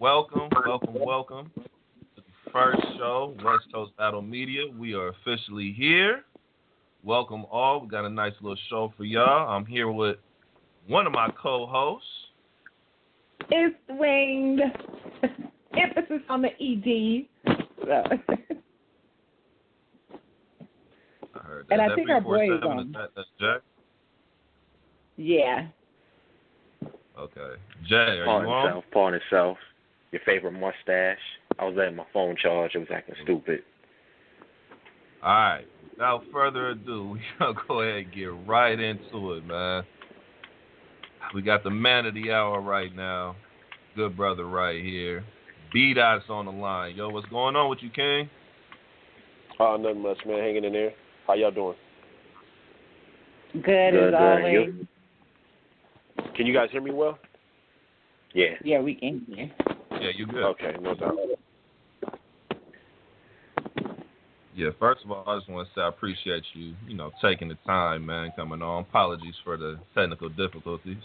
welcome to the first show, West Coast Battle Media. We are officially here. Welcome all. We got a nice little show for y'all. I'm here with one of my co-hosts. It's winged. Emphasis on the ED. I heard that. And I that think our boy is 347? on. That's Jack? Yeah. Okay. Jay, are you on? Pardon itself. Your favorite mustache. I was letting my phone charge. It was acting stupid. All right. Without further ado, we're going to go ahead and get right into it, man. We got the man of the hour right now. Good brother right here. B-Dot's on the line. Yo, what's going on with you, King? Nothing much, man. Hanging in there. How y'all doing? Good as always. Can you guys hear me well? Yeah. Yeah, we can hear. Yeah, you good. Okay, no doubt. Yeah, first of all, I just want to say I appreciate you, taking the time, man, coming on. Apologies for the technical difficulties.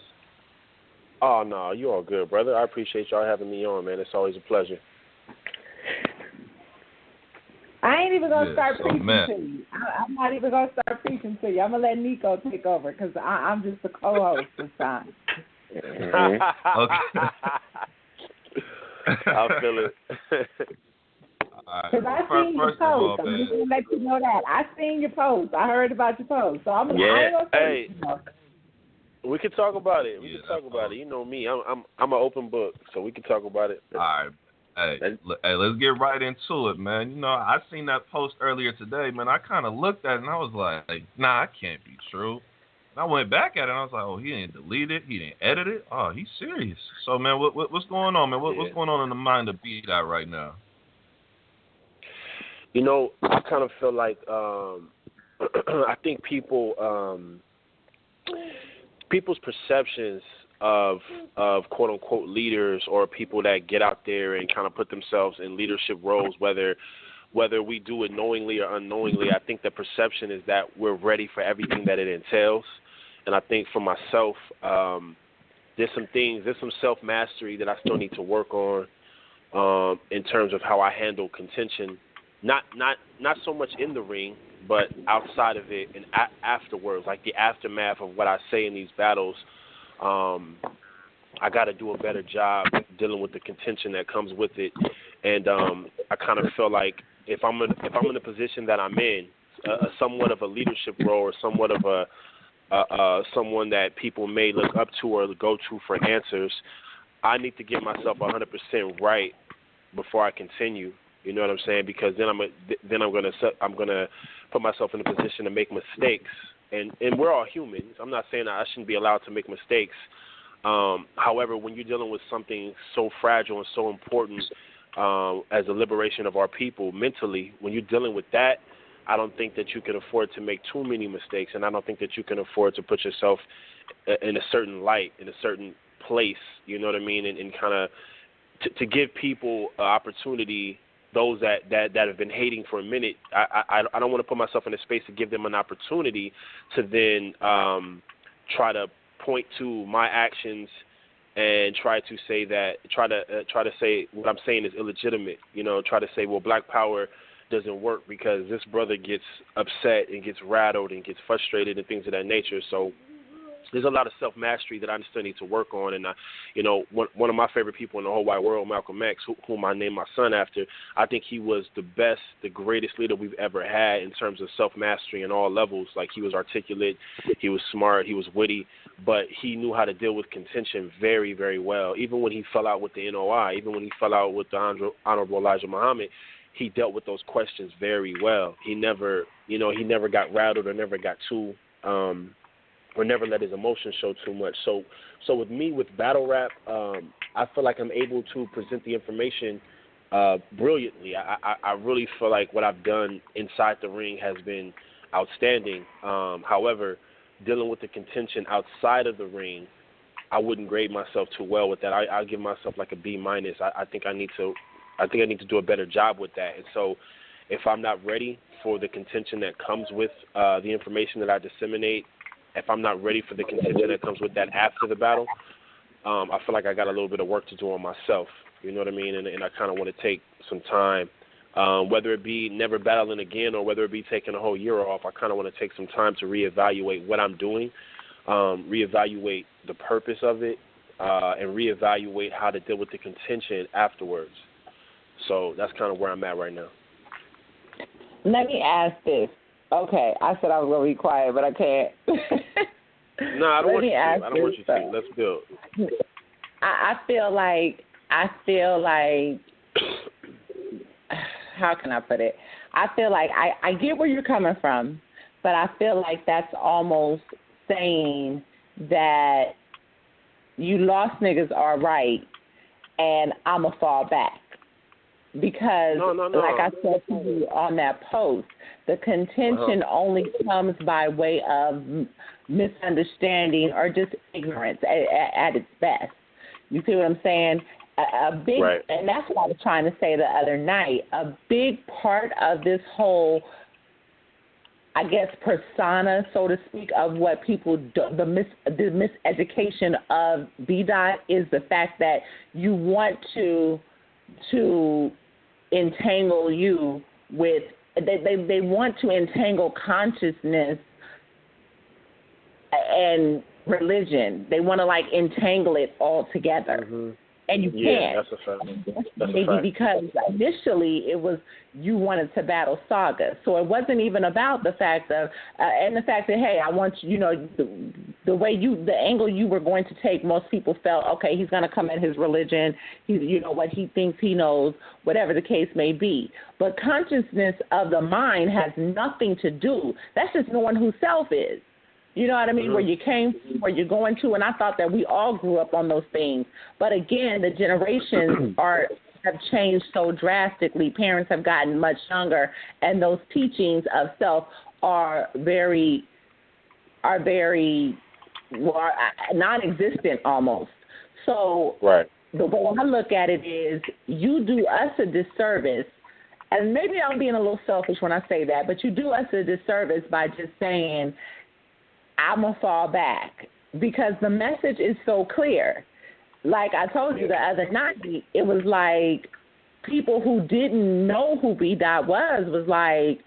Oh, no, you all good, brother. I appreciate y'all having me on, man. It's always a pleasure. I ain't even going to start preaching man. to you. I'm not even going to start preaching to you. I'm going to let Nico take over because I'm just the co-host this time. Mm-hmm. Okay. I feel it. Because I seen your post. I'm just going to let you know that. I seen your post. I heard about your post. So I'm going to say we can talk about it. We can talk about it. You know me. I'm an open book, so we can talk about it. All right. Hey, let's get right into it, man. I seen that post earlier today, man. I kind of looked at it and I was like, nah, it can't be true. And I went back at it and I was like, oh, he didn't delete it. He didn't edit it. Oh, he's serious. So, man, what's going on, man? What's going on in the mind of B-Dot right now? I kind of feel like I think people's perceptions of quote unquote leaders or people that get out there and kind of put themselves in leadership roles, whether we do it knowingly or unknowingly, I think the perception is that we're ready for everything that it entails. And I think for myself, there's some self-mastery that I still need to work on in terms of how I handle contention. Not so much in the ring, but outside of it and afterwards, like the aftermath of what I say in these battles. I got to do a better job dealing with the contention that comes with it, and I kind of feel like if I'm in a position that I'm in, somewhat of a leadership role or somewhat of a someone that people may look up to or go to for answers, I need to get myself 100% right before I continue. You know what I'm saying? Because then I'm gonna put myself in a position to make mistakes, and we're all humans. I'm not saying that I shouldn't be allowed to make mistakes. However, when you're dealing with something so fragile and so important as the liberation of our people mentally, when you're dealing with that, I don't think that you can afford to make too many mistakes, and I don't think that you can afford to put yourself in a certain light, in a certain place. You know what I mean? And kind of to give people an opportunity. Those that have been hating for a minute, I don't want to put myself in a space to give them an opportunity to then try to point to my actions and try to say what I'm saying is illegitimate. Try to say, well, Black Power doesn't work because this brother gets upset and gets rattled and gets frustrated and things of that nature. So there's a lot of self-mastery that I still need to work on. And, one of my favorite people in the whole wide world, Malcolm X, whom I named my son after, I think he was the best, the greatest leader we've ever had in terms of self-mastery in all levels. Like, he was articulate, he was smart, he was witty, but he knew how to deal with contention very, very well. Even when he fell out with the NOI, even when he fell out with the Honorable Elijah Muhammad, he dealt with those questions very well. He never got rattled or never got too or never let his emotions show too much. So with me, with battle rap, I feel like I'm able to present the information brilliantly. I really feel like what I've done inside the ring has been outstanding. However, dealing with the contention outside of the ring, I wouldn't grade myself too well with that. I'll give myself like a B minus. I think I need to do a better job with that. And so if I'm not ready for the contention that comes with the information that I disseminate, if I'm not ready for the contention that comes with that after the battle, I feel like I got a little bit of work to do on myself. You know what I mean? And I kind of want to take some time, whether it be never battling again or whether it be taking a whole year off. I kind of want to take some time to reevaluate what I'm doing, reevaluate the purpose of it, and reevaluate how to deal with the contention afterwards. So that's kind of where I'm at right now. Let me ask this. Okay, I said I was going to be quiet, but I can't. No, I don't want you to. I don't want you to. Let's build. I feel like, how can I put it? I feel like I get where you're coming from, but I feel like that's almost saying that you lost niggas are right, and I'm going to fall back. Because, no. like I said to you on that post, the contention only comes by way of misunderstanding or just ignorance at its best. You see what I'm saying? A big, right. And that's what I was trying to say the other night. A big part of this whole, I guess, persona, so to speak, of what people do, the miseducation of B-Dot is the fact that you want to entangle you with, they want to entangle consciousness and religion. They want to like entangle it all together. Mm-hmm. And you can't. That's a fact. Maybe because initially it was you wanted to battle Saga, so it wasn't even about the fact of and the fact that hey, I want you know the way the angle you were going to take. Most people felt okay, he's going to come at his religion. He's what he thinks he knows, whatever the case may be. But consciousness of the mind has nothing to do. That's just knowing who self is. You know what I mean? Mm-hmm. Where you came from, where you're going to, and I thought that we all grew up on those things. But again, the generations have changed so drastically. Parents have gotten much younger, and those teachings of self are very non-existent almost. So right. The way I look at it is, you do us a disservice. And maybe I'm being a little selfish when I say that, but you do us a disservice by just saying, I'm going to fall back, because the message is so clear. Like I told you the other night, it was like people who didn't know who B-Dot was like,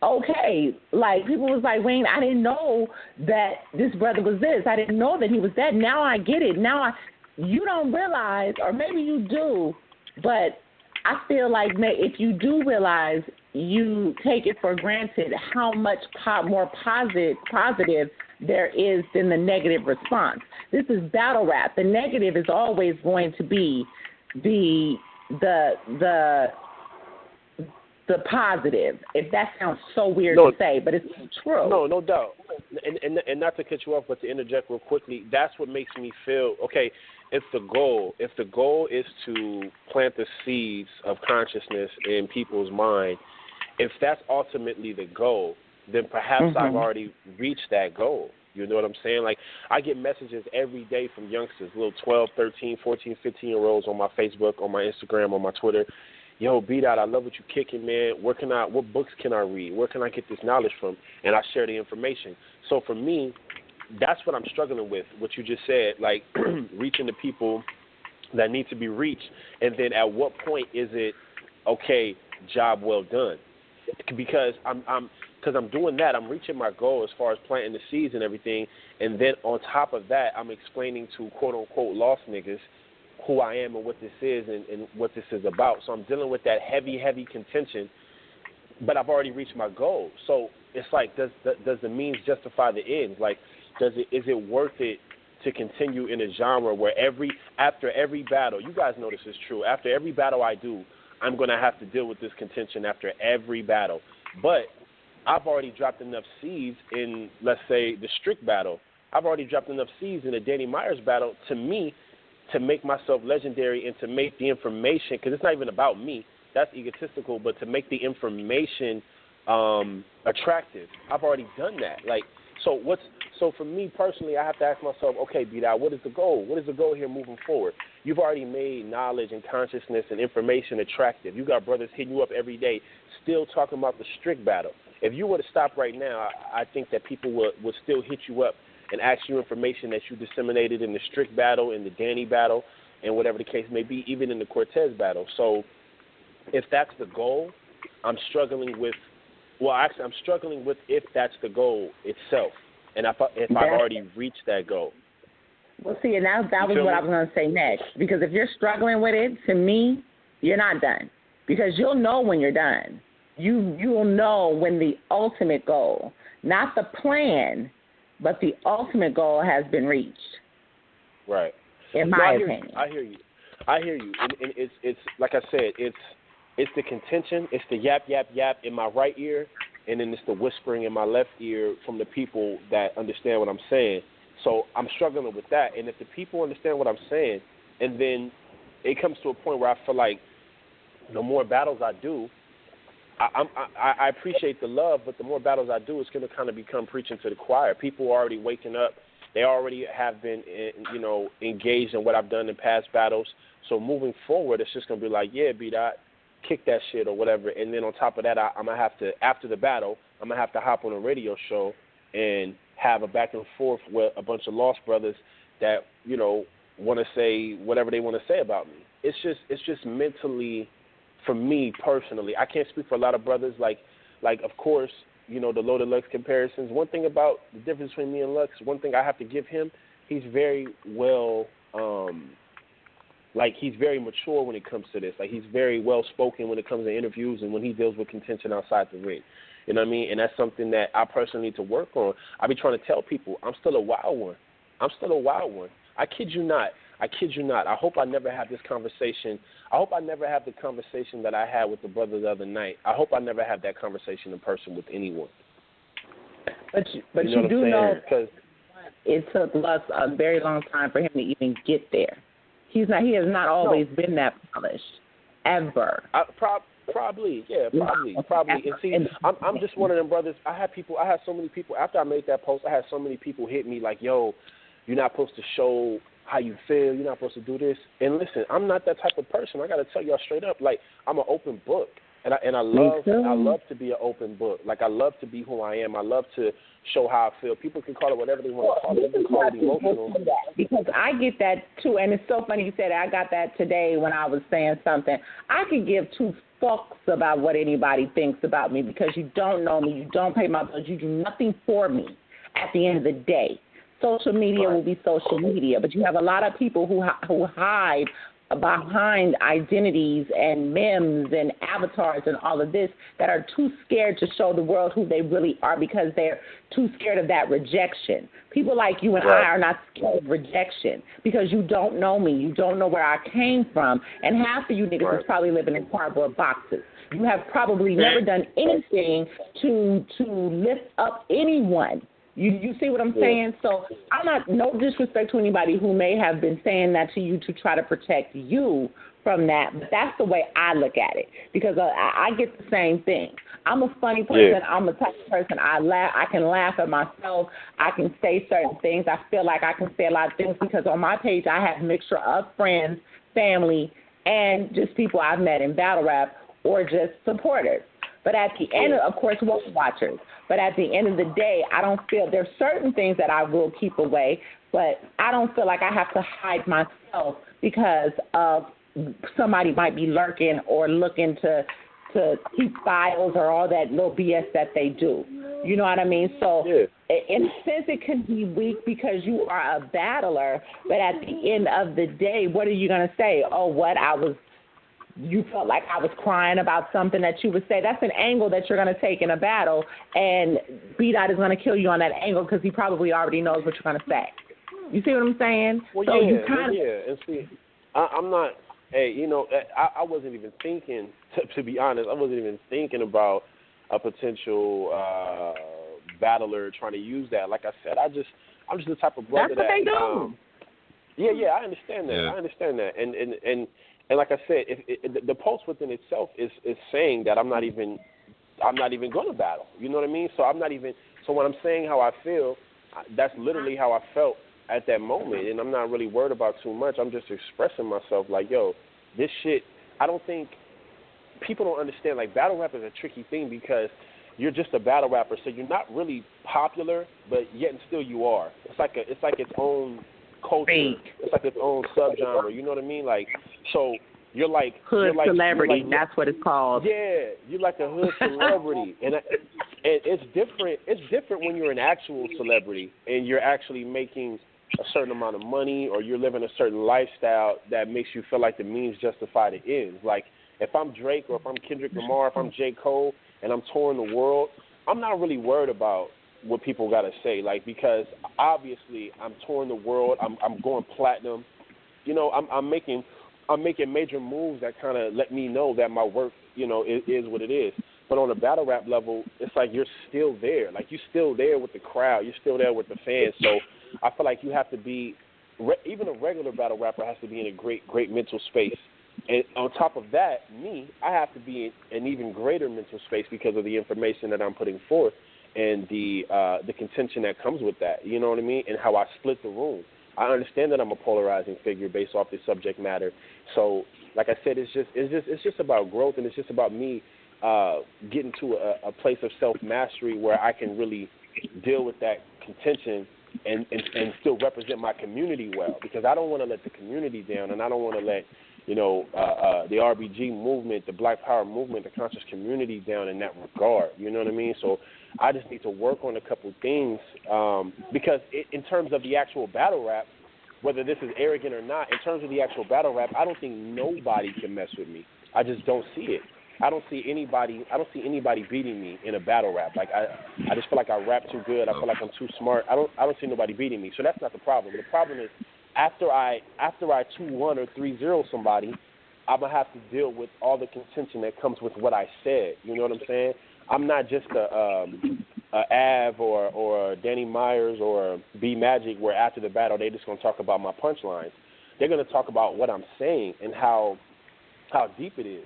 okay, like people was like, Wayne, I didn't know that this brother was this. I didn't know that he was that. Now I get it. You don't realize, or maybe you do, but I feel like if you do realize, you take it for granted how much more positive there is than the negative response. This is battle rap. The negative is always going to be the positive. If that sounds so weird to say, but it's true. No doubt. And not to cut you off, but to interject real quickly, that's what makes me feel okay. If the goal is to plant the seeds of consciousness in people's mind, if that's ultimately the goal, then perhaps I've already reached that goal. You know what I'm saying? Like, I get messages every day from youngsters, little 12, 13, 14, 15-year-olds on my Facebook, on my Instagram, on my Twitter. Yo, B-Dot, I love what you're kicking, man. What books can I read? Where can I get this knowledge from? And I share the information. So for me, that's what I'm struggling with, what you just said, like reaching the people that need to be reached. And then at what point is it, okay, job well done? Because I'm doing that, I'm reaching my goal as far as planting the seeds and everything, and then on top of that, I'm explaining to quote-unquote lost niggas who I am and what this is and what this is about. So I'm dealing with that heavy contention, but I've already reached my goal. So it's like, does the means justify the ends? Like, is it worth it to continue in a genre where after every battle, you guys know this is true, after every battle I do, I'm going to have to deal with this contention after every battle. But I've already dropped enough seeds in, let's say, the Strick battle. I've already dropped enough seeds in the Danny Myers battle, to me, to make myself legendary and to make the information, because it's not even about me, that's egotistical, but to make the information attractive. I've already done that. Like, so for me personally, I have to ask myself, okay, B-Dot, what is the goal? What is the goal here moving forward? You've already made knowledge and consciousness and information attractive. You got brothers hitting you up every day still talking about the Strick battle. If you were to stop right now, I think that people would still hit you up and ask you information that you disseminated in the Strick battle, in the Danny battle, and whatever the case may be, even in the Cortez battle. So if that's the goal, I'm struggling with if that's the goal itself, and if I've already reached that goal. Well, see, and that was what I was going to say next. Because if you're struggling with it, to me, you're not done. Because you'll know when you're done. You'll know when the ultimate goal, not the plan, but the ultimate goal has been reached. Right. In my opinion. I hear you. And it's like I said, it's the contention, it's the yap, yap, yap in my right ear, and then it's the whispering in my left ear from the people that understand what I'm saying. So I'm struggling with that. And if the people understand what I'm saying, and then it comes to a point where I feel like the more battles I do, I appreciate the love, but the more battles I do, it's going to kind of become preaching to the choir. People are already waking up. They already have been, engaged in what I've done in past battles. So moving forward, it's just going to be like, yeah, B-Dot, kick that shit or whatever. And then on top of that, I'm going to have to, after the battle, I'm going to have to hop on a radio show and have a back and forth with a bunch of lost brothers that, want to say whatever they want to say about me. It's just mentally, for me personally, I can't speak for a lot of brothers. Like of course, the Loaded Lux comparisons. One thing about the difference between me and Lux, one thing I have to give him, he's very well, he's very mature when it comes to this. Like, he's very well spoken when it comes to interviews and when he deals with contention outside the ring. You know what I mean? And that's something that I personally need to work on. I be trying to tell people, I'm still a wild one. I kid you not. I hope I never have this conversation. I hope I never have the conversation that I had with the brother the other night. I hope I never have that conversation in person with anyone. But you do know it took Lux a very long time for him to even get there. He has not always been that polished, ever. Probably. And see, I'm just one of them brothers. I had so many people, after I made that post, I had so many people hit me like, yo, you're not supposed to show how you feel. You're not supposed to do this. And listen, I'm not that type of person. I got to tell y'all straight up, like, I'm an open book. And I love to be an open book. Like, I love to be who I am. I love to show how I feel. People can call it whatever they want to call it. They can call it emotional. Because I get that, too. And it's so funny you said that. I got that today when I was saying something. I could give two fucks about what anybody thinks about me because you don't know me. You don't pay my bills. You do nothing for me at the end of the day. Social media will be social media. But you have a lot of people who hide behind identities and memes and avatars and all of this that are too scared to show the world who they really are because they're too scared of that rejection. People like you and I are not scared of rejection because you don't know me. You don't know where I came from. And half of you niggas is probably living in cardboard boxes. You have probably never done anything to lift up anyone. You see what I'm saying? So I'm not, no disrespect to anybody who may have been saying that to you to try to protect you from that, but that's the way I look at it because I get the same thing. I'm a funny person. Yeah. I'm a type of person. I can laugh at myself. I can say certain things. I feel like I can say a lot of things because on my page I have a mixture of friends, family, and just people I've met in battle rap or just supporters. But at the end of course, watchers. But at the end of the day, I don't feel there's certain things that I will keep away, but I don't feel like I have to hide myself because of somebody might be lurking or looking to keep files or all that little BS that they do. You know what I mean? So in a sense, it can be weak because you are a battler, but at the end of the day, what are you going to say? Oh, you felt like I was crying about something that you would say. That's an angle that you're going to take in a battle, and B-Dot is going to kill you on that angle because he probably already knows what you're going to say. You see what I'm saying? Well, so And see, I'm not, I wasn't even thinking, to be honest, I wasn't even thinking about a potential battler trying to use that. Like I said, I'm just the type of brother that's what they do. I understand that. I understand that. And like I said, the post within itself is saying that I'm not even going to battle. You know what I mean? So So when I'm saying how I feel, that's literally how I felt at that moment, and I'm not really worried about too much. I'm just expressing myself like, yo, this shit. I don't think people don't understand. Like, battle rap is a tricky thing because you're just a battle rapper, so you're not really popular, but yet and still you are. It's like its own culture. Fake. It's like its own subgenre. You know what I mean? Like, so you're like Hood celebrity. You're like, that's what it's called. Yeah, you're like a hood celebrity, and it's different. It's different when you're an actual celebrity and you're actually making a certain amount of money, or you're living a certain lifestyle that makes you feel like the means justify the ends. Like, if I'm Drake, or if I'm Kendrick Lamar, if I'm J. Cole, and I'm touring the world, I'm not really worried about what people got to say. Like, because obviously I'm touring the world, I'm going platinum. You know, I'm making major moves that kind of let me know that my work, you know, is what it is. But on a battle rap level, it's like you're still there. Like, you're still there with the crowd. You're still there with the fans. So I feel like you have to be, even a regular battle rapper has to be in a great mental space. And on top of that, I have to be in an even greater mental space because of the information that I'm putting forth and the contention that comes with that. You know what I mean? And how I split the room. I understand that I'm a polarizing figure based off the subject matter. So, like I said, it's just about growth, and it's just about me getting to a place of self-mastery where I can really deal with that contention and still represent my community well, because I don't want to let the community down, and I don't want to let, you know, the RBG movement, the Black Power movement, the conscious community down in that regard. You know what I mean? So I just need to work on a couple things because in terms of the actual battle rap, whether this is arrogant or not, in terms of the actual battle rap, I don't think nobody can mess with me. I just don't see it. I don't see anybody beating me in a battle rap. Like, I just feel like I rap too good. I feel like I'm too smart. I don't see nobody beating me. So that's not the problem. The problem is after I 2-1 or 3-0 somebody, I'm gonna have to deal with all the contention that comes with what I said. You know what I'm saying? I'm not just a Av or Danny Myers or B Magic, where after the battle they're just gonna talk about my punchlines. They're gonna talk about what I'm saying and how deep it is.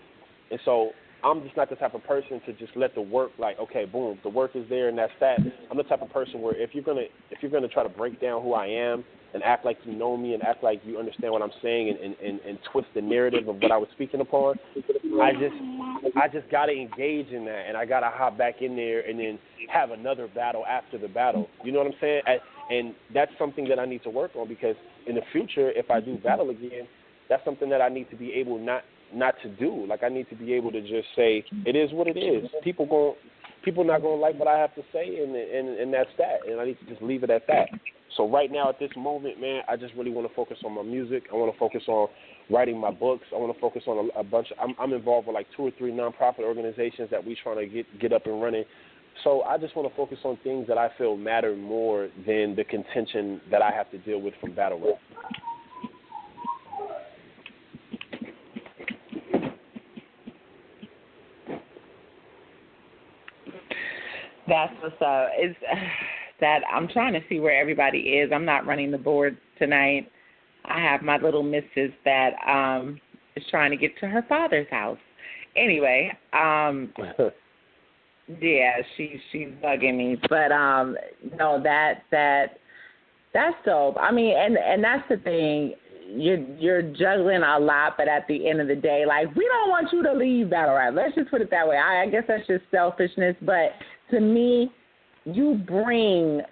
And so I'm just not the type of person to just let the work, like, okay, boom, the work is there and that's that. I'm the type of person where if you're gonna try to break down who I am and act like you know me and act like you understand what I'm saying and twist the narrative of what I was speaking upon, I just gotta engage in that, and I gotta hop back in there and then have another battle after the battle. You know what I'm saying? And that's something that I need to work on, because in the future, if I do battle again, that's something that I need to be able not to do. Like, I need to be able to just say, it is what it is. People not gonna like what I have to say, and that's that. And I need to just leave it at that. So right now, at this moment, man, I just really want to focus on my music. I want to focus on writing my books. I want to focus on a bunch of, I'm involved with like 2 or 3 nonprofit organizations that we trying to get up and running. So I just want to focus on things that I feel matter more than the contention that I have to deal with from battle rap. That's what's up. It's that I'm trying to see where everybody is. I'm not running the board tonight. I have my little missus that is trying to get to her father's house. Anyway, yeah, she's bugging me. But no, that's dope. I mean, and that's the thing. You're juggling a lot, but at the end of the day, like, we don't want you to leave battle rap. Let's just put it that way. I guess that's just selfishness, but to me, you bring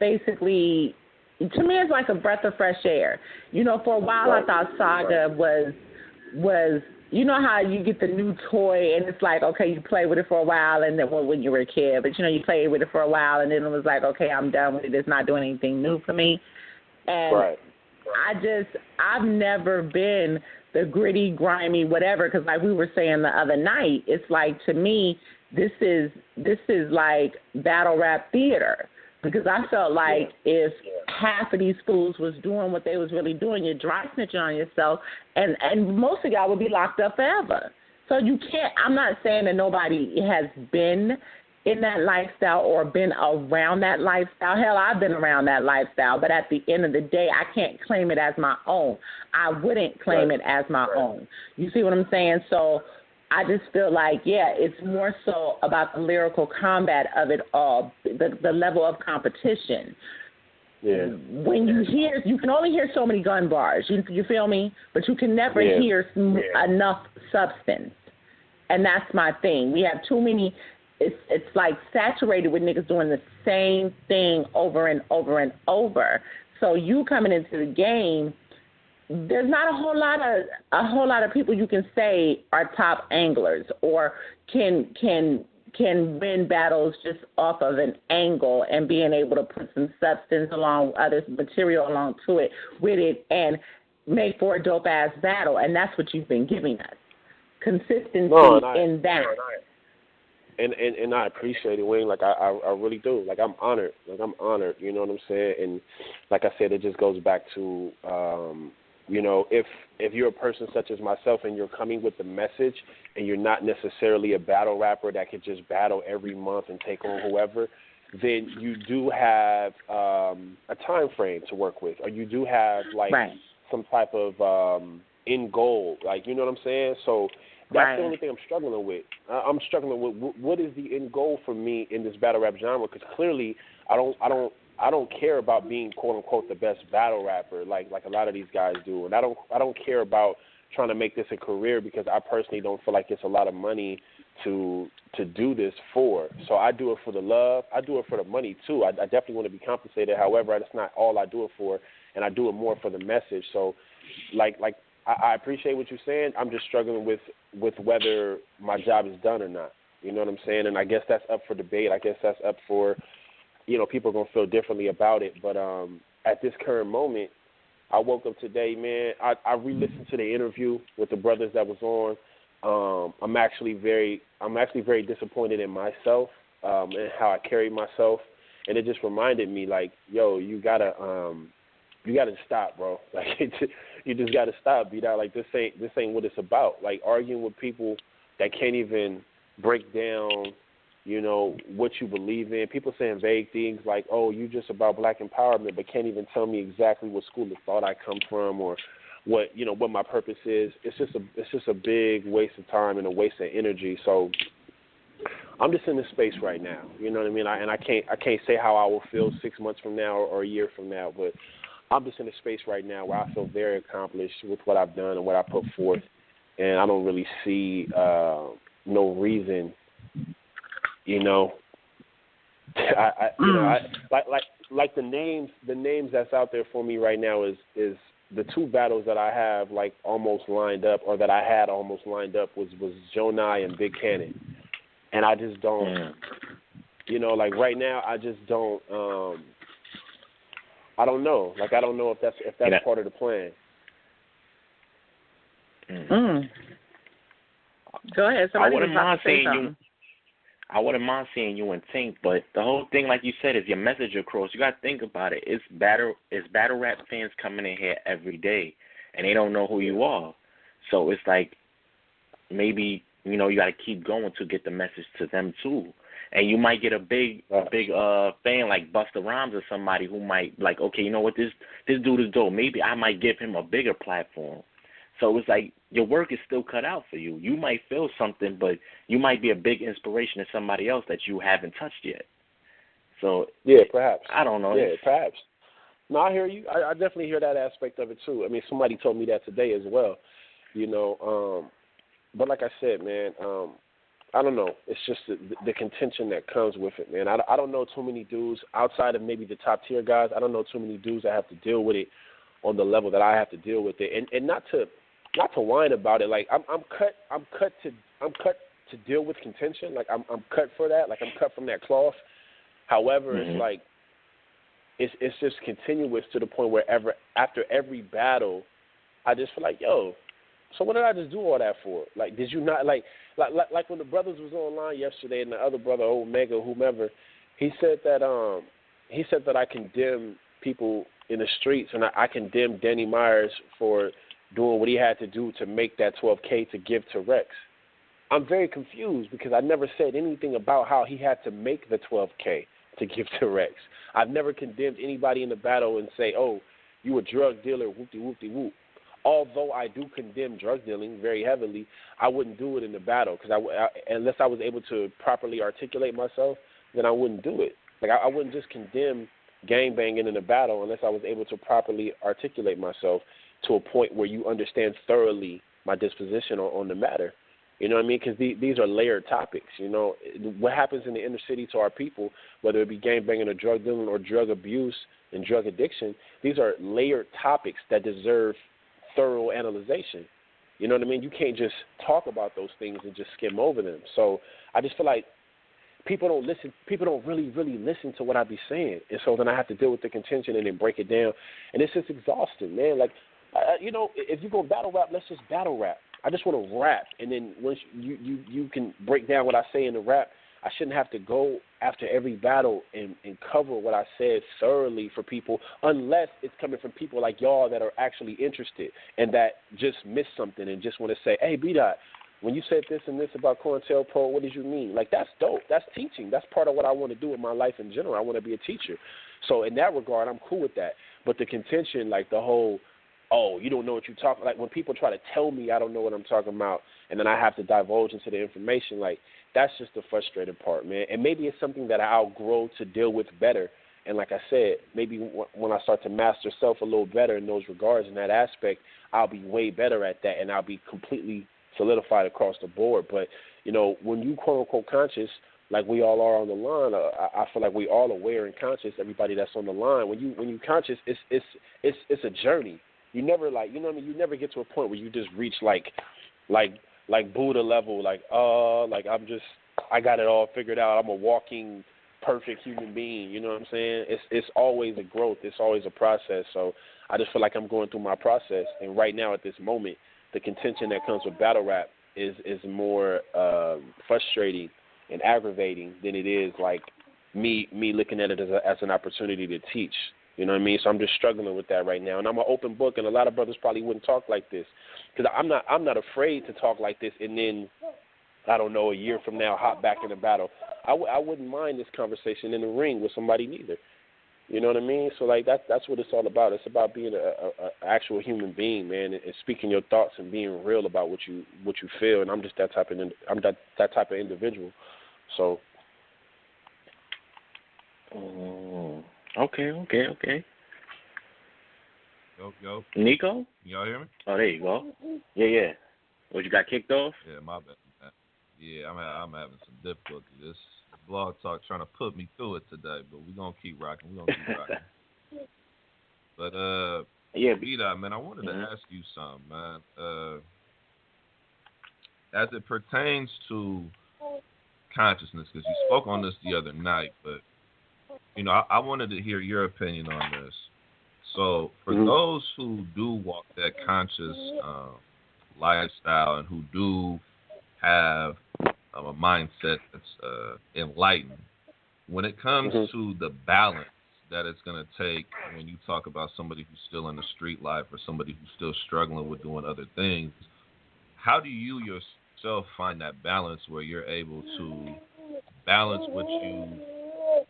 basically, to me, it's like a breath of fresh air. You know, for a while I thought Saga was you know how you get the new toy and it's like, okay, you play with it for a while, and then when you were a kid, but you know, you played with it for a while and then it was like, okay, I'm done with it. It's not doing anything new for me. And right. I've never been the gritty, grimy, whatever, because like we were saying the other night, it's like, to me, this is like battle rap theater, because I felt like if half of these fools was doing what they was really doing, you're dry snitching on yourself, and most of y'all would be locked up forever. So you can't, I'm not saying that nobody has been in that lifestyle or been around that lifestyle. Hell, I've been around that lifestyle, but at the end of the day, I can't claim it as my own. I wouldn't claim it as my own. You see what I'm saying? So I just feel like, yeah, it's more so about the lyrical combat of it all, the level of competition. Yeah. When you can only hear so many gun bars. You feel me? But you can never hear enough substance. And that's my thing. We have too many it's like saturated with niggas doing the same thing over and over and over. So you coming into the game, there's not a whole lot of people you can say are top anglers or can win battles just off of an angle and being able to put some substance along other material along to it with it and make for a dope ass battle. And that's what you've been giving us. Consistency in that. And I appreciate it, Wayne. Like I really do. Like I'm honored. You know what I'm saying? And like I said, it just goes back to you know, if you're a person such as myself and you're coming with the message and you're not necessarily a battle rapper that could just battle every month and take on whoever, then you do have a time frame to work with, or you do have like some type of end goal. Like, you know what I'm saying? So that's the only thing I'm struggling with. I'm struggling with what is the end goal for me in this battle rap genre? Because clearly, I don't care about being quote unquote the best battle rapper like a lot of these guys do, and I don't care about trying to make this a career because I personally don't feel like it's a lot of money to do this for. So I do it for the love. I do it for the money too. I definitely want to be compensated. However, that's not all I do it for, and I do it more for the message. So, like. I appreciate what you're saying. I'm just struggling with whether my job is done or not. You know what I'm saying? And I guess that's up for debate. I guess that's up for, you know, people are going to feel differently about it. But at this current moment, I woke up today, man. I re-listened to the interview with the brothers that was on. I'm actually very disappointed in myself and how I carried myself. And it just reminded me, like, yo, you gotta stop, bro. Like, you just gotta stop. Be that, like, this ain't what it's about. Like, arguing with people that can't even break down, you know, what you believe in. People saying vague things like, "Oh, you just about black empowerment," but can't even tell me exactly what school of thought I come from or what my purpose is. It's just a big waste of time and a waste of energy. So I'm just in this space right now. You know what I mean? I can't say how I will feel 6 months from now or a year from now, but I'm just in a space right now where I feel very accomplished with what I've done and what I put forth, and I don't really see no reason, you know. Like the names that's out there for me right now is the two battles that I have like almost lined up, or that I had almost lined up was Jonai and Big Cannon, and I just don't, you know, like right now I just don't. I don't know. Like, I don't know if that's part of the plan. Go ahead. I wouldn't mind seeing you in sync, but the whole thing, like you said, is your message across. You got to think about it. It's battle rap fans coming in here every day, and they don't know who you are. So it's like maybe, you know, you got to keep going to get the message to them too. And you might get a big fan like Busta Rhymes or somebody who might like, okay, you know what, this dude is dope. Maybe I might give him a bigger platform. So it's like your work is still cut out for you. You might feel something, but you might be a big inspiration to somebody else that you haven't touched yet. So yeah, perhaps. I don't know. Yeah, perhaps. No, I hear you. I definitely hear that aspect of it too. I mean, somebody told me that today as well. You know, but like I said, man. I don't know. It's just the contention that comes with it, man. I don't know too many dudes outside of maybe the top tier guys. I don't know too many dudes that have to deal with it on the level that I have to deal with it, and not to whine about it. Like I'm cut to deal with contention. Like I'm cut for that. Like I'm cut from that cloth. However, it's like it's just continuous to the point where after every battle, I just feel like, yo, so what did I just do all that for? Like, did you not like when the brothers was online yesterday and the other brother, Omega, whomever, he said that I condemn people in the streets, and I condemn Danny Myers for doing what he had to do to make that $12K to give to Rex. I'm very confused because I never said anything about how he had to make the $12K to give to Rex. I've never condemned anybody in the battle and say, oh, you a drug dealer, whoop-de-whoop-de-whoop. Although I do condemn drug dealing very heavily, I wouldn't do it in the battle because unless I was able to properly articulate myself, then I wouldn't do it. Like I wouldn't just condemn gangbanging in a battle unless I was able to properly articulate myself to a point where you understand thoroughly my disposition on the matter. You know what I mean? Because these are layered topics. You know, what happens in the inner city to our people, whether it be gangbanging or drug dealing or drug abuse and drug addiction, these are layered topics that deserve thorough analyzation. You know what I mean? You can't just talk about those things and just skim over them. So I just feel like people don't listen. People don't really listen to what I be saying, and so then I have to deal with the contention and then break it down, and it's just exhausting, man. Like, you know, if you go battle rap, let's just battle rap. I just want to rap, and then once you can break down what I say in the rap, I shouldn't have to go after every battle and cover what I said thoroughly for people, unless it's coming from people like y'all that are actually interested and that just missed something and just want to say, hey, B-Dot, when you said this and this about COINTELPRO, what did you mean? Like, that's dope. That's teaching. That's part of what I want to do in my life in general. I want to be a teacher. So in that regard, I'm cool with that. But the contention, like the whole, oh, you don't know what you're talking, like when people try to tell me I don't know what I'm talking about and then I have to divulge into the information, like that's just the frustrating part, man. And maybe it's something that I'll grow to deal with better. And like I said, maybe when I start to master self a little better in those regards, in that aspect, I'll be way better at that and I'll be completely solidified across the board. But, you know, when you quote-unquote conscious, like we all are on the line, I feel like we all aware and conscious, everybody that's on the line. When you conscious, it's a journey. You never, like, you know what I mean? You never get to a point where you just reach like Buddha level, like I got it all figured out. I'm a walking perfect human being. You know what I'm saying? It's always a growth. It's always a process. So I just feel like I'm going through my process. And right now at this moment, the contention that comes with battle rap is more frustrating and aggravating than it is like me looking at it as an opportunity to teach. You know what I mean? So I'm just struggling with that right now. And I'm an open book, and a lot of brothers probably wouldn't talk like this because I'm not afraid to talk like this and then, I don't know, a year from now hop back in the battle. I wouldn't mind this conversation in the ring with somebody neither. You know what I mean? So like that's what it's all about. It's about being a actual human being, man, and speaking your thoughts and being real about what you feel. And I'm just that type of individual. So. Okay. Yo. Nico? Y'all hear me? Oh, there you go. Yeah. What, you got kicked off? Yeah, my bad. Yeah, I'm having some difficulty. This blog talk trying to put me through it today, but we're going to keep rocking. But, yeah, B-Dot, man, I wanted to ask you something, man. As it pertains to consciousness, because you spoke on this the other night, but, you know, I wanted to hear your opinion on this. So for those who do walk that conscious lifestyle and who do have a mindset that's enlightened, when it comes to the balance that it's going to take when you talk about somebody who's still in the street life or somebody who's still struggling with doing other things, how do you yourself find that balance where you're able to balance what you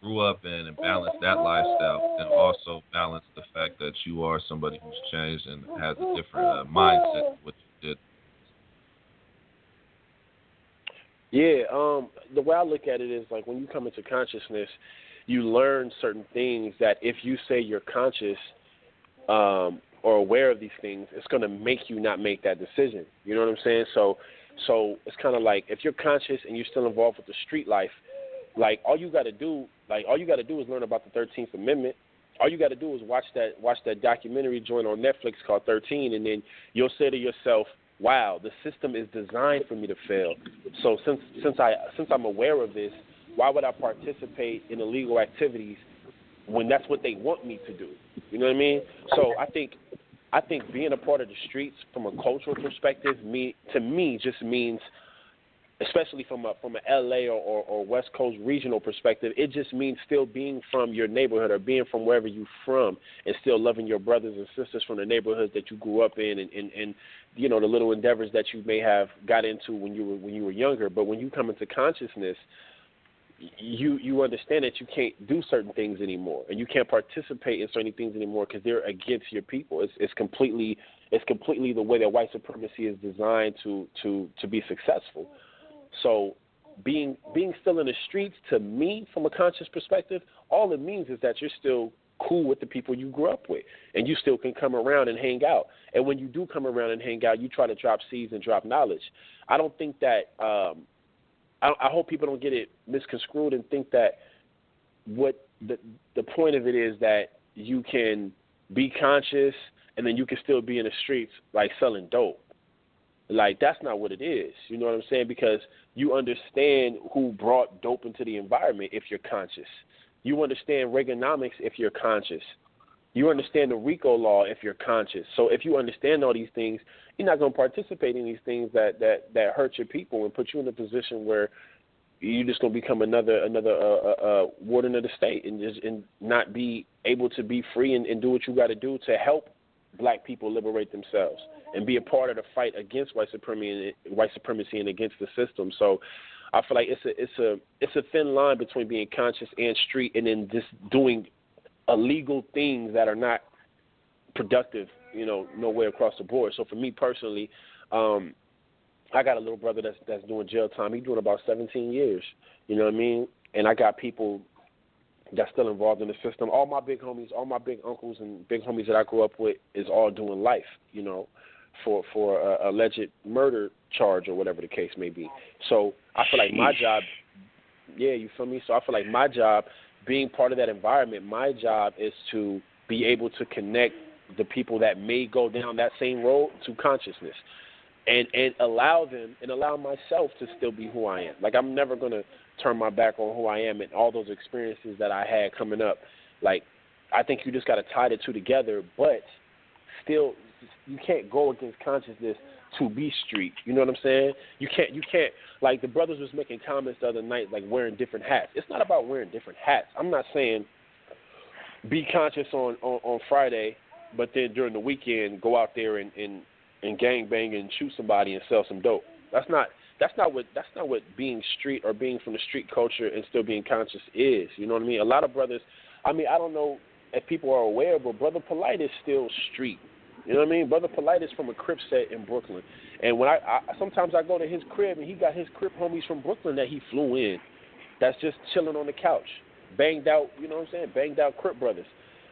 grew up in and balance that lifestyle and also balance the fact that you are somebody who's changed and has a different mindset than what you did? Yeah, the way I look at it is like when you come into consciousness, you learn certain things that if you say you're conscious or aware of these things, it's going to make you not make that decision. You know what I'm saying? So it's kind of like if you're conscious and you're still involved with the street life, like all you got to do is learn about the 13th Amendment. All you got to do is watch that documentary joint on Netflix called 13, and then you'll say to yourself, wow, the system is designed for me to fail. So since I'm aware of this, why would I participate in illegal activities when that's what they want me to do? You know what I mean? So I think being a part of the streets from a cultural perspective, to me just means, especially from a LA or West Coast regional perspective, it just means still being from your neighborhood or being from wherever you're from and still loving your brothers and sisters from the neighborhoods that you grew up in and you know, the little endeavors that you may have got into when you were younger. But when you come into consciousness, you understand that you can't do certain things anymore and you can't participate in certain things anymore because they're against your people. It's completely the way that white supremacy is designed to be successful. So being still in the streets, to me, from a conscious perspective, all it means is that you're still cool with the people you grew up with, and you still can come around and hang out. And when you do come around and hang out, you try to drop seeds and drop knowledge. I don't think that I hope people don't get it misconstrued and think that what the point of it is that you can be conscious and then you can still be in the streets like selling dope. Like, that's not what it is. You know what I'm saying? Because you understand who brought dope into the environment if you're conscious. You understand Reaganomics if you're conscious. You understand the RICO law if you're conscious. So if you understand all these things, you're not going to participate in these things that hurt your people and put you in a position where you're just going to become another warden of the state and not be able to be free and do what you got to do to help black people liberate themselves and be a part of the fight against white supremacy and against the system. So I feel like it's a thin line between being conscious and street, and then just doing illegal things that are not productive, nowhere across the board. So for me personally, I got a little brother that's doing jail time. He's doing about 17 years. You know what I mean? And I got people that's still involved in the system. All my big homies, all my big uncles and big homies that I grew up with is all doing life, for a alleged murder charge or whatever the case may be. So I feel like my job, you feel me? So I feel like my job, being part of that environment, my job is to be able to connect the people that may go down that same road to consciousness and allow them and allow myself to still be who I am. Like, I'm never going to turn my back on who I am and all those experiences that I had coming up. Like, I think you just got to tie the two together, but still you can't go against consciousness to be street. You know what I'm saying? You can't like the brothers was making comments the other night, like wearing different hats. It's not about wearing different hats. I'm not saying be conscious on Friday, but then during the weekend go out there and gangbang and shoot somebody and sell some dope. That's not what being street or being from the street culture and still being conscious is. You know what I mean? A lot of brothers, I don't know if people are aware, but Brother Polite is still street. You know what I mean? Brother Polite is from a Crip set in Brooklyn. And when I sometimes I go to his crib and he got his Crip homies from Brooklyn that he flew in that's just chilling on the couch. Banged out, you know what I'm saying? Banged out Crip brothers.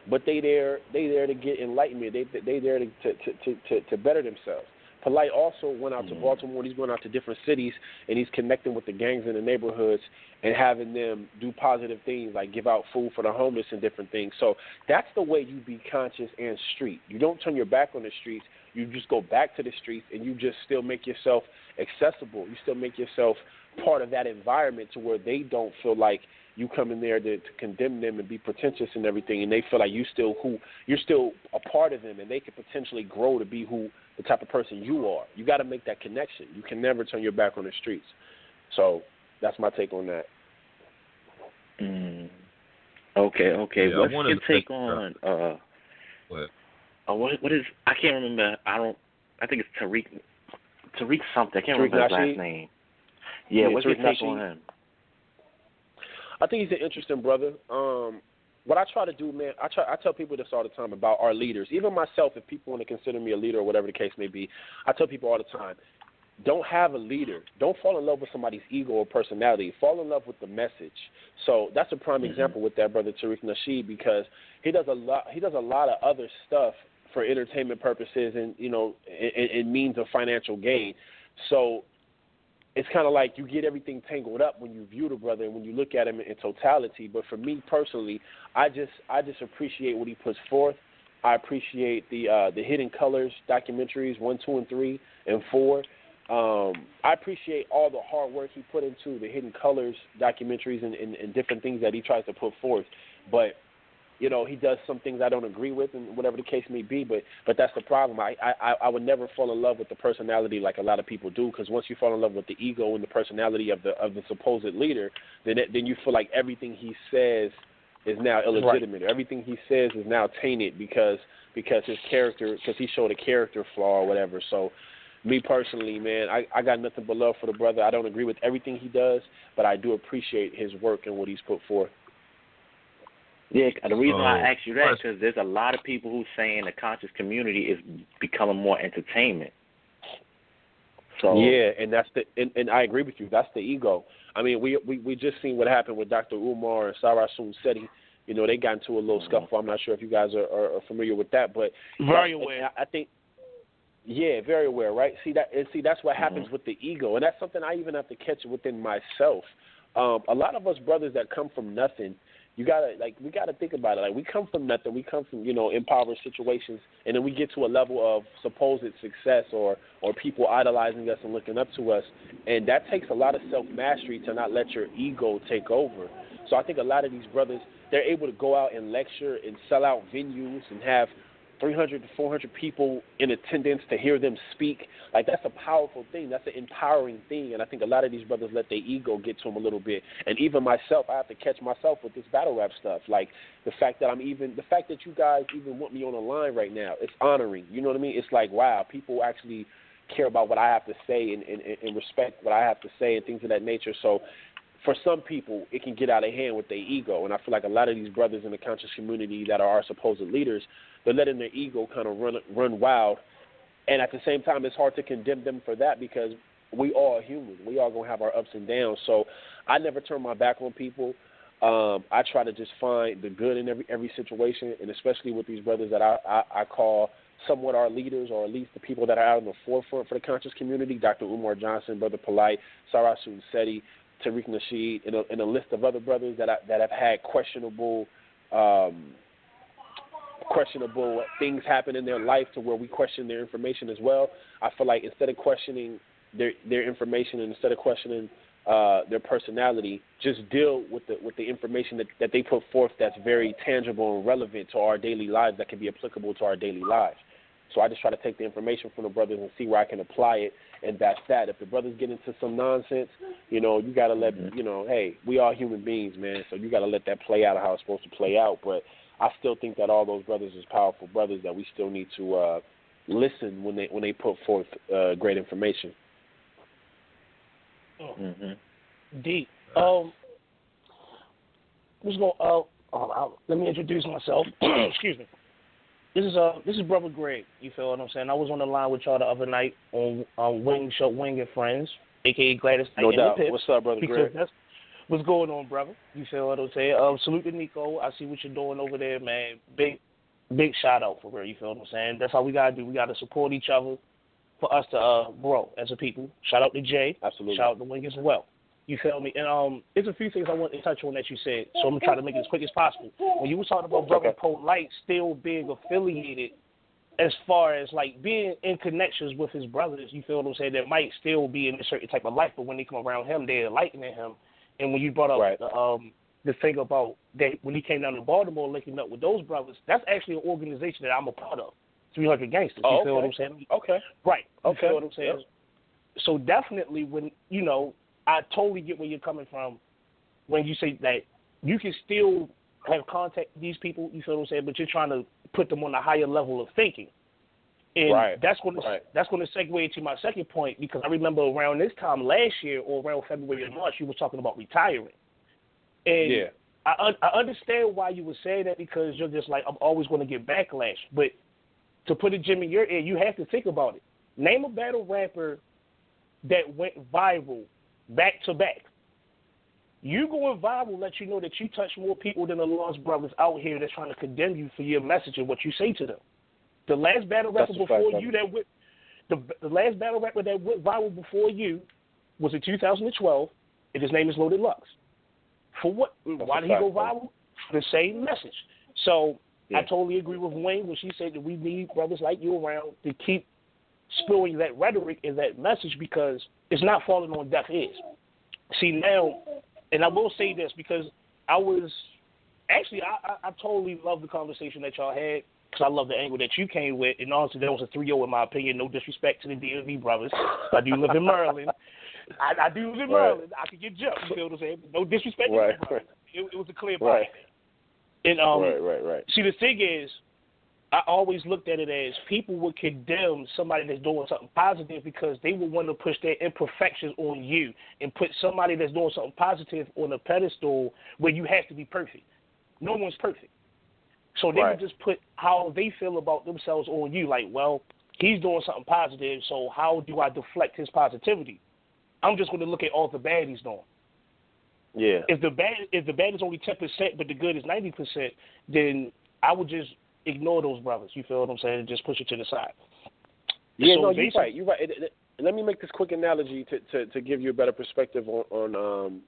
But they there to get enlightenment. They there to better themselves. Polite also went out to Baltimore. He's going out to different cities, and he's connecting with the gangs in the neighborhoods and having them do positive things like give out food for the homeless and different things. So that's the way you be conscious and street. You don't turn your back on the streets. You just go back to the streets, and you just still make yourself accessible. You still make yourself part of that environment to where they don't feel like you come in there to condemn them and be pretentious and everything, and they feel like you're still a part of them, and they could potentially grow to be the type of person you are. You got to make that connection. You can never turn your back on the streets. So that's my take on that. Okay. Yeah, What's your take on what is, I can't remember. I think it's Tariq something. I can't remember his last name. Yeah, what's your take on him? I think he's an interesting brother. What I try to do, man, I tell people this all the time about our leaders. Even myself, if people want to consider me a leader or whatever the case may be, I tell people all the time, don't have a leader. Don't fall in love with somebody's ego or personality. Fall in love with the message. So that's a prime example with that brother Tariq Nasheed, because he does a lot of other stuff for entertainment purposes and in means of financial gain. So it's kind of like you get everything tangled up when you view the brother and when you look at him in totality. But for me personally, I just appreciate what he puts forth. I appreciate the Hidden Colors documentaries 1, 2, and 3, and 4. I appreciate all the hard work he put into the Hidden Colors documentaries and different things that he tries to put forth. But he does some things I don't agree with, and whatever the case may be. But that's the problem. I would never fall in love with the personality like a lot of people do, because once you fall in love with the ego and the personality of the supposed leader, then you feel like everything he says is now illegitimate. Right. Everything he says is now tainted because his character, because he showed a character flaw or whatever. So, me personally, man, I got nothing but love for the brother. I don't agree with everything he does, but I do appreciate his work and what he's put forth. Yeah, the reason why I asked you that is because there's a lot of people who saying the conscious community is becoming more entertainment. So yeah, and that's and I agree with you. That's the ego. I mean, we just seen what happened with Dr. Umar and Sarah Soon Seti. You know, they got into a little scuffle. I'm not sure if you guys are familiar with that, but very aware. I think, yeah, very aware, right? That's what happens with the ego, and that's something I even have to catch within myself. A lot of us brothers that come from nothing, we gotta think about it. Like, we come from nothing. We come from, impoverished situations, and then we get to a level of supposed success or people idolizing us and looking up to us, and that takes a lot of self-mastery to not let your ego take over. So I think a lot of these brothers, they're able to go out and lecture and sell out venues and have 300 to 400 people in attendance to hear them speak. Like, that's a powerful thing. That's an empowering thing. And I think a lot of these brothers let their ego get to them a little bit. And even myself, I have to catch myself with this battle rap stuff. Like, the fact that you guys even want me on the line right now, it's honoring. You know what I mean? It's like, wow, people actually care about what I have to say and respect what I have to say and things of that nature. So for some people, it can get out of hand with their ego. And I feel like a lot of these brothers in the conscious community that are our supposed leaders, they're letting their ego kind of run wild. And at the same time, it's hard to condemn them for that because we all are human. We all going to have our ups and downs. So I never turn my back on people. I try to just find the good in every situation, and especially with these brothers that I call somewhat our leaders, or at least the people that are out in the forefront for the conscious community, Dr. Umar Johnson, Brother Polite, Sarasu Seti, Tariq Nasheed, and a list of other brothers that have had questionable things happen in their life to where we question their information as well. I feel like instead of questioning their information and instead of questioning their personality, just deal with the information that they put forth that's very tangible and relevant to our daily lives, that can be applicable to our daily lives. So I just try to take the information from the brothers and see where I can apply it, and that's that. If the brothers get into some nonsense, you got to let, hey, we are human beings, man, so you got to let that play out how it's supposed to play out. But I still think that all those brothers is powerful brothers that we still need to listen when they put forth great information. Deep. Let me introduce myself. Excuse me. This is Brother Greg. You feel what I'm saying? I was on the line with y'all the other night on Wing and Friends, aka Gladys. No doubt. What's up, Brother Greg? What's going on, brother? You feel what I'm saying? Salute to Nico. I see what you're doing over there, man. Big shout out for real. You feel what I'm saying? That's how we gotta do. We gotta support each other for us to grow as a people. Shout out to Jay. Absolutely. Shout out to Wing as well. You feel me? And there's a few things I want to touch on that you said, so I'm gonna try to make it as quick as possible. When you were talking about Brother Polite still being affiliated, as far as like being in connections with his brothers, you feel what I'm saying? That might still be in a certain type of life, but when they come around him, they're enlightening him. And when you brought up the thing about that when he came down to Baltimore linking up with those brothers, that's actually an organization that I'm a part of, 300 Gangsters. You feel what I'm saying? Okay. Right. You feel what I'm saying? Yep. So definitely when, I totally get where you're coming from when you say that you can still have contact with these people, you feel what I'm saying, but you're trying to put them on a higher level of thinking. And that's going to segue into my second point, because I remember around this time last year or around February or March, you were talking about retiring. And I understand why you were saying that, because you're just like, I'm always going to get backlash. But to put a gem in your ear, you have to think about it. Name a battle rapper that went viral back to back. You going viral lets you know that you touch more people than the Lost Brothers out here that's trying to condemn you for your message and what you say to them. The last battle rapper before you that went, the last battle rapper that went viral before you was in 2012, and his name is Loaded Lux. For what? Why did he go viral? For the same message. So I totally agree with Wayne when she said that we need brothers like you around to keep spewing that rhetoric and that message, because it's not falling on deaf ears. See now, and I will say this, because I totally love the conversation that y'all had, because I love the angle that you came with, and honestly, that was a 3-0 in my opinion. No disrespect to the DMV brothers. I do live in Maryland. I do live in Maryland. I could get jumped, you know what I'm saying? No disrespect to the brothers. It was a clear point. And see, the thing is, I always looked at it as people would condemn somebody that's doing something positive because they would want to push their imperfections on you and put somebody that's doing something positive on a pedestal where you have to be perfect. No one's perfect. So they would just put how they feel about themselves on you. Like, well, he's doing something positive, so how do I deflect his positivity? I'm just going to look at all the bad he's doing. Yeah. If the bad is only 10%, but the good is 90%, then I would just ignore those brothers. You feel what I'm saying? Just push it to the side. Yeah, So no, you're right. You're right. Let me make this quick analogy to give you a better perspective on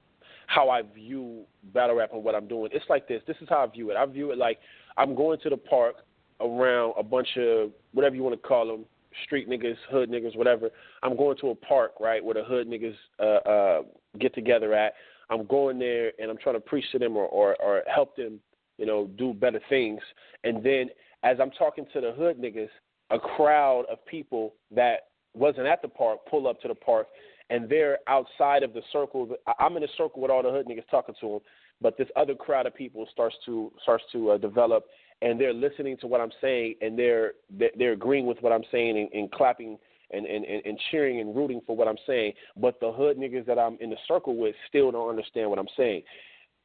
how I view battle rap and what I'm doing. It's like this. This is how I view it. I view it like I'm going to the park around a bunch of whatever you want to call them, street niggas, hood niggas, whatever. I'm going to a park, right, where the hood niggas get together at. I'm going there and I'm trying to preach to them or help them, do better things. And then as I'm talking to the hood niggas, a crowd of people that wasn't at the park pull up to the park, and they're outside of the circle. I'm in a circle with all the hood niggas talking to them, but this other crowd of people starts to develop, and they're listening to what I'm saying, and they're agreeing with what I'm saying and clapping and cheering and rooting for what I'm saying. But the hood niggas that I'm in the circle with still don't understand what I'm saying.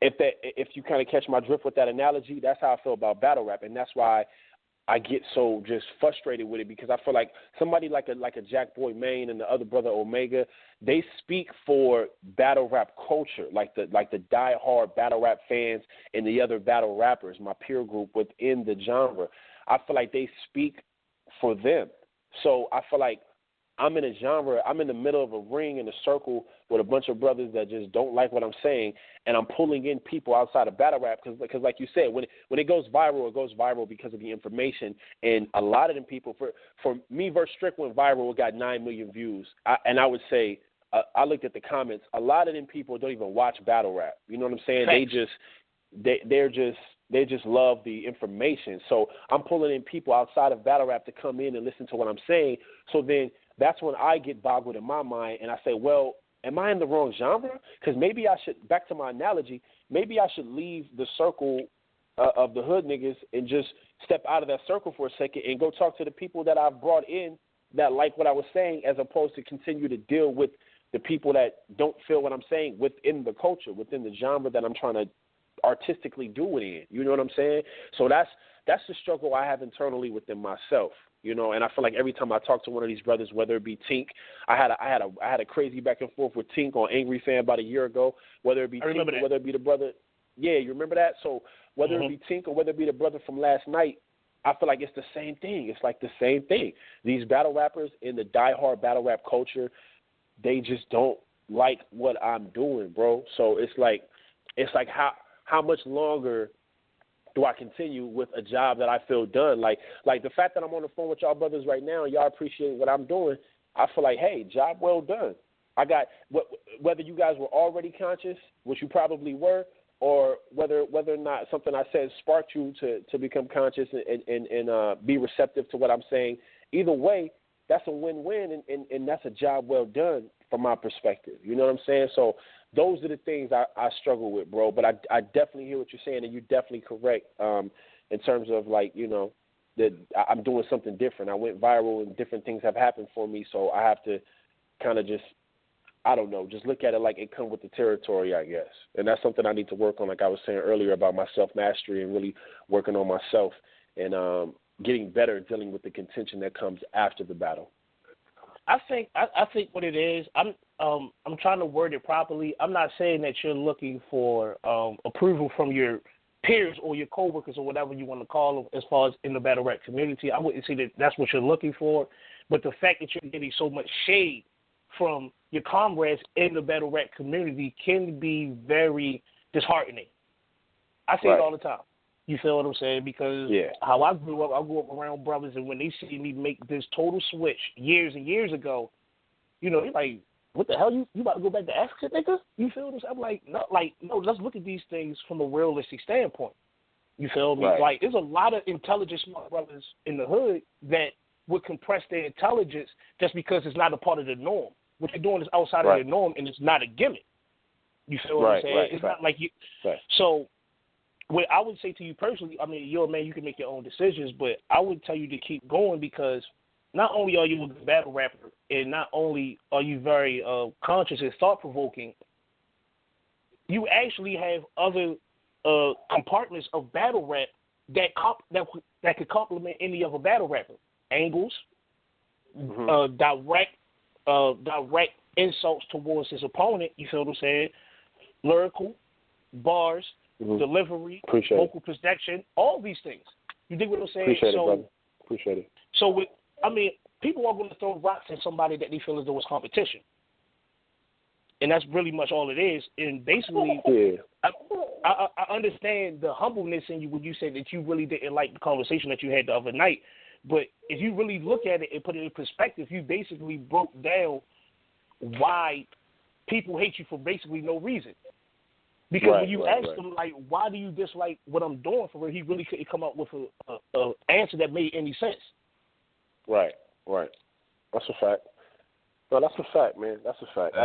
If you kind of catch my drift with that analogy, that's how I feel about battle rap, and that's why I get so just frustrated with it, because I feel like somebody like a Jack Boy Maine and the other brother Omega, they speak for battle rap culture, like the diehard battle rap fans and the other battle rappers, my peer group within the genre. I feel like they speak for them. So I feel like I'm in a genre, I'm in the middle of a ring in a circle with a bunch of brothers that just don't like what I'm saying, and I'm pulling in people outside of battle rap because like you said, when it goes viral because of the information, and a lot of them people, for me versus Strick went viral, it got 9 million views, and I would say, I looked at the comments, a lot of them people don't even watch battle rap, you know what I'm saying? Thanks. They just love the information, so I'm pulling in people outside of battle rap to come in and listen to what I'm saying, so then that's when I get boggled in my mind, and I say, well, am I in the wrong genre? Because maybe I should, back to my analogy, maybe I should leave the circle of the hood niggas and just step out of that circle for a second and go talk to the people that I've brought in that like what I was saying, as opposed to continue to deal with the people that don't feel what I'm saying within the culture, within the genre that I'm trying to artistically do it in. You know what I'm saying? So that's the struggle I have internally within myself. And I feel like every time I talk to one of these brothers, whether it be Tink, I had a crazy back and forth with Tink on Angry Fan about a year ago. Whether it be Tink or whether it be the brother, yeah, you remember that? So whether it be Tink or whether it be the brother from last night, I feel like it's the same thing. It's like the same thing. These battle rappers in the diehard battle rap culture, they just don't like what I'm doing, bro. So it's like how much longer do I continue with a job that I feel done? Like the fact that I'm on the phone with y'all brothers right now, y'all appreciate what I'm doing, I feel like, hey, job well done. I got, whether you guys were already conscious, which you probably were, or whether or not something I said sparked you to become conscious and be receptive to what I'm saying, either way, that's a win-win, and that's a job well done from my perspective. You know what I'm saying? So those are the things I struggle with, bro. But I definitely hear what you're saying, and you're definitely correct in terms of, like, that I'm doing something different. I went viral, and different things have happened for me, so I have to kind of just look at it like it comes with the territory, I guess. And that's something I need to work on, like I was saying earlier about my self-mastery and really working on myself and getting better at dealing with the contention that comes after the battle. I think what it is, I'm trying to word it properly. I'm not saying that you're looking for approval from your peers or your coworkers or whatever you want to call them as far as in the battle rap community. I wouldn't say that that's what you're looking for, but the fact that you're getting so much shade from your comrades in the battle rap community can be very disheartening. I say it all the time. You feel what I'm saying? Because how I grew up around brothers, and when they see me make this total switch years and years ago, they're like, what the hell, you about to go back to Africa, nigga? You feel what I'm saying? I'm like, no, let's look at these things from a realistic standpoint. You feel me? Right. Like, there's a lot of intelligent, smart brothers in the hood that would compress their intelligence just because it's not a part of the norm. What you're doing is outside of the norm, and it's not a gimmick. You feel what I'm saying? It's not like you. Right. So what I would say to you personally, I mean, you're a man, you can make your own decisions, but I would tell you to keep going, because not only are you a good battle rapper, and not only are you very conscious and thought-provoking, you actually have other compartments of battle rap that could complement any other battle rapper. Angles, direct insults towards his opponent, you feel what I'm saying? lyrical, bars, delivery, vocal projection, all these things. You dig what I'm saying? Appreciate it, brother. Appreciate it. So, people are going to throw rocks at somebody that they feel as though it's competition. And that's really much all it is. And basically, I understand the humbleness in you when you said that you really didn't like the conversation that you had the other night. But if you really look at it and put it in perspective, you basically broke down why people hate you for basically no reason. Because when you ask them, like, why do you dislike what I'm doing for real, he really couldn't come up with a answer that made any sense. Right. That's a fact. No, that's a fact, man. That's a fact.